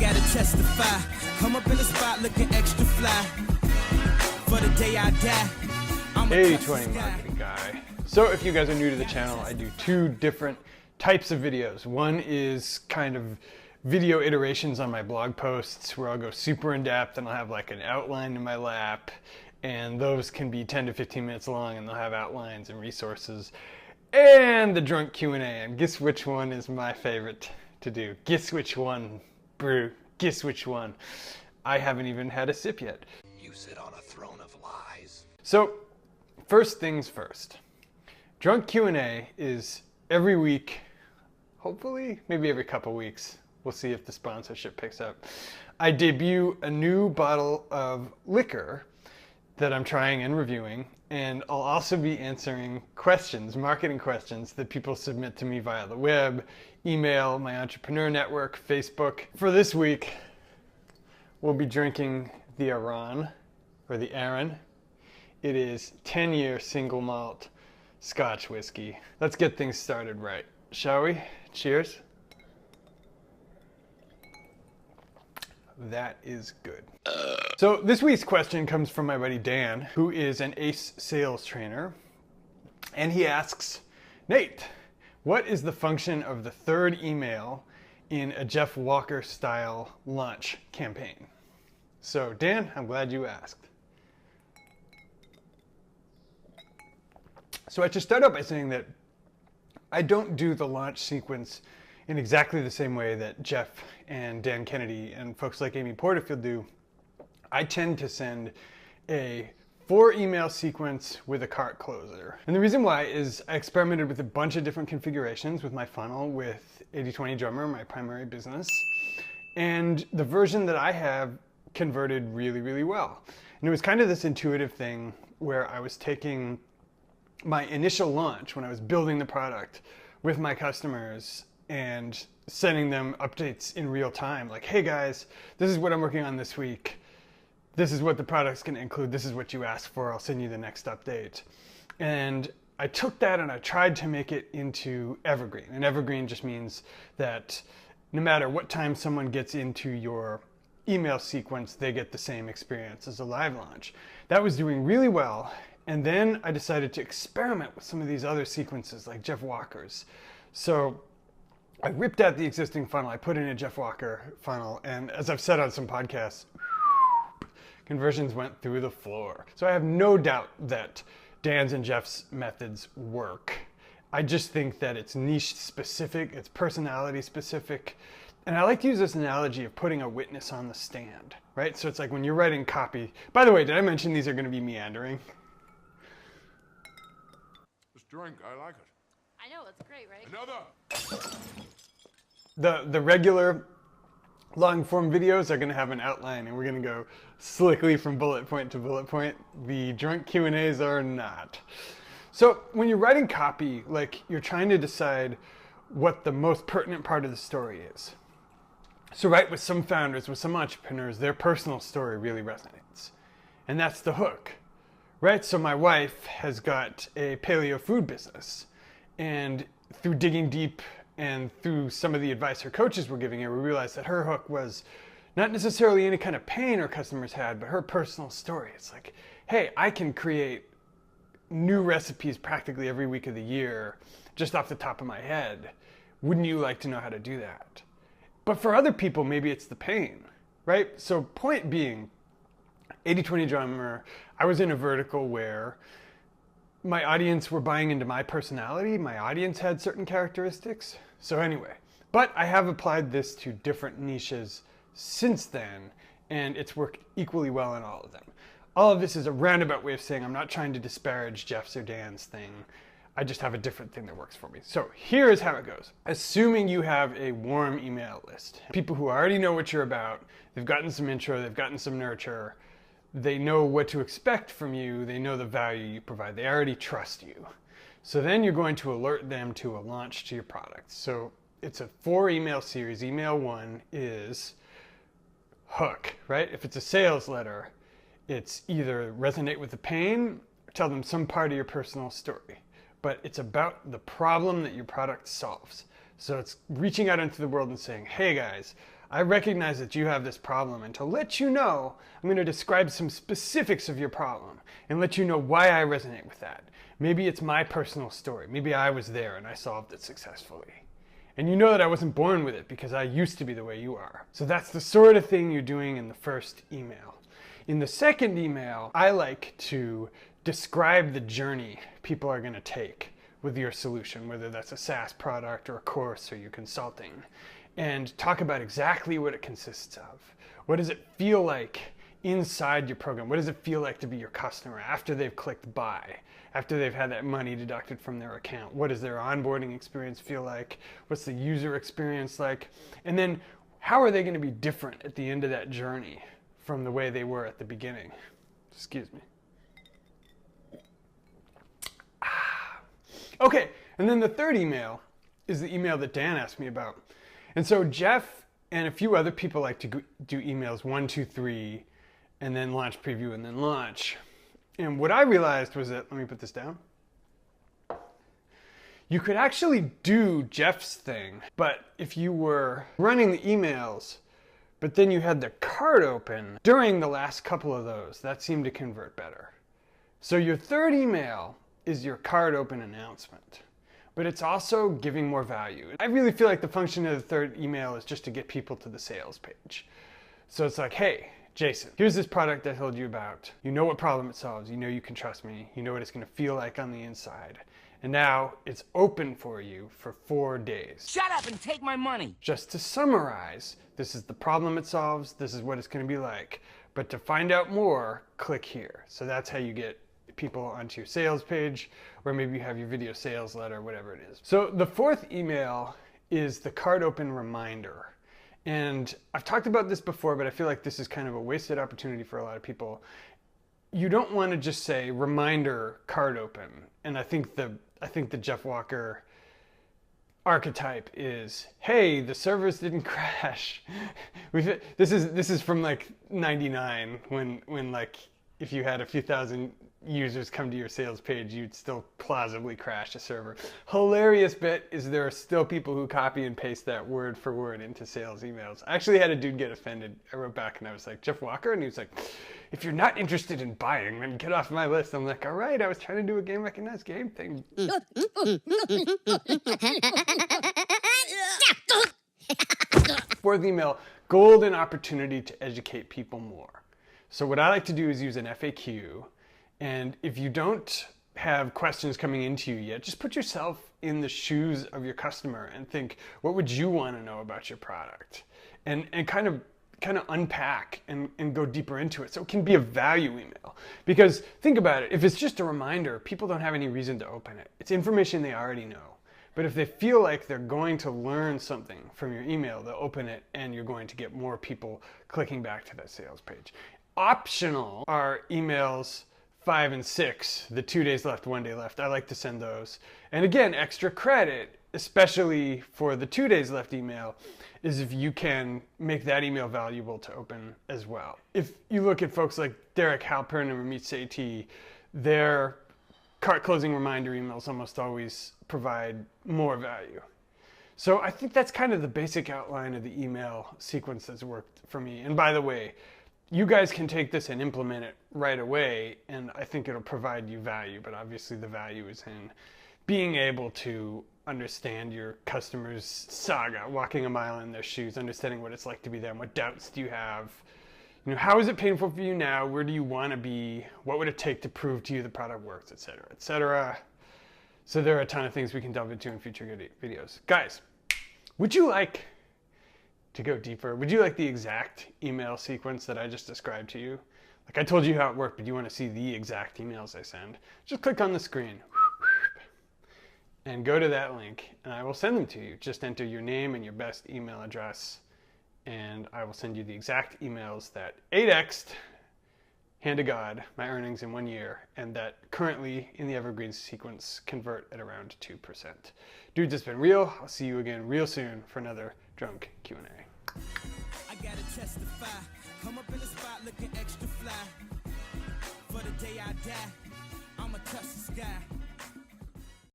gotta testify. Come up in the spot looking extra fly. For the day I die. I'm a 80/20 marketing guy. So if you guys are new to the channel, I do two different types of videos. One is kind of video iterations on my blog posts where I'll go super in depth and I'll have like an outline in my lap, and those can be 10 to 15 minutes long and they'll have outlines and resources. And the drunk Q&A, and guess which one is my favorite to do? Guess which one, brew? Guess which one? I haven't even had a sip yet. You sit on a throne of lies. So, first things first. Drunk Q&A is every week, hopefully, maybe every couple weeks. We'll see if the sponsorship picks up. I debut a new bottle of liquor that I'm trying and reviewing, and I'll also be answering questions, marketing questions that people submit to me via the web, email, my entrepreneur network, Facebook. For this week, we'll be drinking the Aran, or the Aaron. It is 10-year single malt Scotch whiskey. Let's get things started right, shall we? Cheers. That is good. So this week's question comes from my buddy Dan, who is an ACE sales trainer. And he asks, Nate, what is the function of the third email in a Jeff Walker style launch campaign? So Dan, I'm glad you asked. So I should start out by saying that I don't do the launch sequence in exactly the same way that Jeff and Dan Kennedy and folks like Amy Porterfield do. I tend to send a 4-email sequence with a cart closer. And the reason why is I experimented with a bunch of different configurations with my funnel with 80/20 Drummer, my primary business. And the version that I have converted really, really well. And it was kind of this intuitive thing where I was taking my initial launch when I was building the product with my customers and sending them updates in real time. Like, hey guys, this is what I'm working on this week. This is what the product's gonna include. This is what you asked for. I'll send you the next update. And I took that and I tried to make it into evergreen. And evergreen just means that no matter what time someone gets into your email sequence, they get the same experience as a live launch. That was doing really well. And then I decided to experiment with some of these other sequences like Jeff Walker's. So I ripped out the existing funnel, I put in a Jeff Walker funnel, and as I've said on some podcasts, conversions went through the floor. So I have no doubt that Dan's and Jeff's methods work. I just think that it's niche specific, it's personality specific. And I like to use this analogy of putting a witness on the stand, right? So it's like when you're writing copy. By the way, did I mention these are going to be meandering? This drink, I like it. I know, it's great, right? Another! The regular long form videos are going to have an outline and we're going to go slickly from bullet point to bullet point. The drunk Q&As are not. So when you're writing copy, like you're trying to decide what the most pertinent part of the story is. So right, with some founders, with some entrepreneurs, their personal story really resonates. And that's the hook, right? So my wife has got a paleo food business, and through digging deep and through some of the advice her coaches were giving her, we realized that her hook was not necessarily any kind of pain her customers had, but her personal story. It's like, hey, I can create new recipes practically every week of the year just off the top of my head. Wouldn't you like to know how to do that? But for other people, maybe it's the pain, right? So point being, 80/20 Drummer, I was in a vertical where my audience were buying into my personality. My audience had certain characteristics. So anyway, but I have applied this to different niches since then, and it's worked equally well in all of them. All of this is a roundabout way of saying I'm not trying to disparage Jeff's or Dan's thing. I just have a different thing that works for me. So here is how it goes. Assuming you have a warm email list, people who already know what you're about, they've gotten some intro, they've gotten some nurture, they know what to expect from you, they know the value you provide, they already trust you. So then you're going to alert them to a launch to your product. So it's a 4-email series. Email 1 is hook, right? If it's a sales letter, it's either resonate with the pain or tell them some part of your personal story. But it's about the problem that your product solves. So it's reaching out into the world and saying, hey guys, I recognize that you have this problem, and to let you know, I'm going to describe some specifics of your problem and let you know why I resonate with that. Maybe it's my personal story. Maybe I was there and I solved it successfully. And you know that I wasn't born with it because I used to be the way you are. So that's the sort of thing you're doing in the first email. In the second email, I like to describe the journey people are going to take with your solution, whether that's a SaaS product or a course or you're consulting, and talk about exactly what it consists of. What does it feel like inside your program? What does it feel like to be your customer after they've clicked buy, after they've had that money deducted from their account? What does their onboarding experience feel like? What's the user experience like? And then how are they going to be different at the end of that journey from the way they were at the beginning? Excuse me. Okay, and then the third email is the email that Dan asked me about. And so Jeff and a few other people like to do emails 1, 2, 3, and then launch preview and then launch. And what I realized was that, let me put this down. You could actually do Jeff's thing, but if you were running the emails, but then you had the card open during the last couple of those, that seemed to convert better. So your third email is your card open announcement, but it's also giving more value. I really feel like the function of the third email is just to get people to the sales page. So it's like, hey, Jason, here's this product I told you about. You know what problem it solves. You know you can trust me. You know what it's going to feel like on the inside. And now it's open for you for 4 days. Shut up and take my money. Just to summarize, this is the problem it solves. This is what it's going to be like. But to find out more, click here. So that's how you get people onto your sales page, or maybe you have your video sales letter, whatever it is. So the fourth email is the card open reminder. And I've talked about this before, but I feel like this is kind of a wasted opportunity for a lot of people. You don't want to just say reminder card open. And I think the Jeff Walker archetype is, hey, the servers didn't crash. This is from like 99 when like if you had a few thousand users come to your sales page, you'd still plausibly crash a server. Hilarious bit is there are still people who copy and paste that word for word into sales emails. I actually had a dude get offended. I wrote back and I was like, Jeff Walker? And he was like, if you're not interested in buying, then get off my list. I'm like, all right, I was trying to do a game recognized game thing. Fourth email, golden opportunity to educate people more. So what I like to do is use an FAQ. And if you don't have questions coming into you yet, just put yourself in the shoes of your customer and think, what would you want to know about your product? And kind of unpack and go deeper into it. So it can be a value email. Because think about it, if it's just a reminder, people don't have any reason to open it. It's information they already know. But if they feel like they're going to learn something from your email, they'll open it and you're going to get more people clicking back to that sales page. Optional are emails 5 and 6, the 2 days left, 1 day left. I like to send those. And again, extra credit, especially for the 2 days left email, is if you can make that email valuable to open as well. If you look at folks like Derek Halpern and Ramit Sethi, their cart closing reminder emails almost always provide more value. So I think that's kind of the basic outline of the email sequence that's worked for me. And by the way, you guys can take this and implement it right away, and I think it'll provide you value, but obviously the value is in being able to understand your customer's saga, walking a mile in their shoes, understanding what it's like to be them, what doubts do you have, you know, how is it painful for you now, where do you want to be, what would it take to prove to you the product works, etc., etc. So there are a ton of things we can delve into in future videos. Guys, would you like to go deeper? Would you like the exact email sequence that I just described to you? Like I told you how it worked, but you want to see the exact emails I send? Just click on the screen and go to that link and I will send them to you. Just enter your name and your best email address and I will send you the exact emails that 8x'd, hand to God, my earnings in 1 year, and that currently in the Evergreen sequence convert at around 2%. Dudes, it's been real. I'll see you again real soon for another Drunk Q&A. I gotta testify. Come up in the spot looking extra fly. For the day I die, I'ma touch the sky.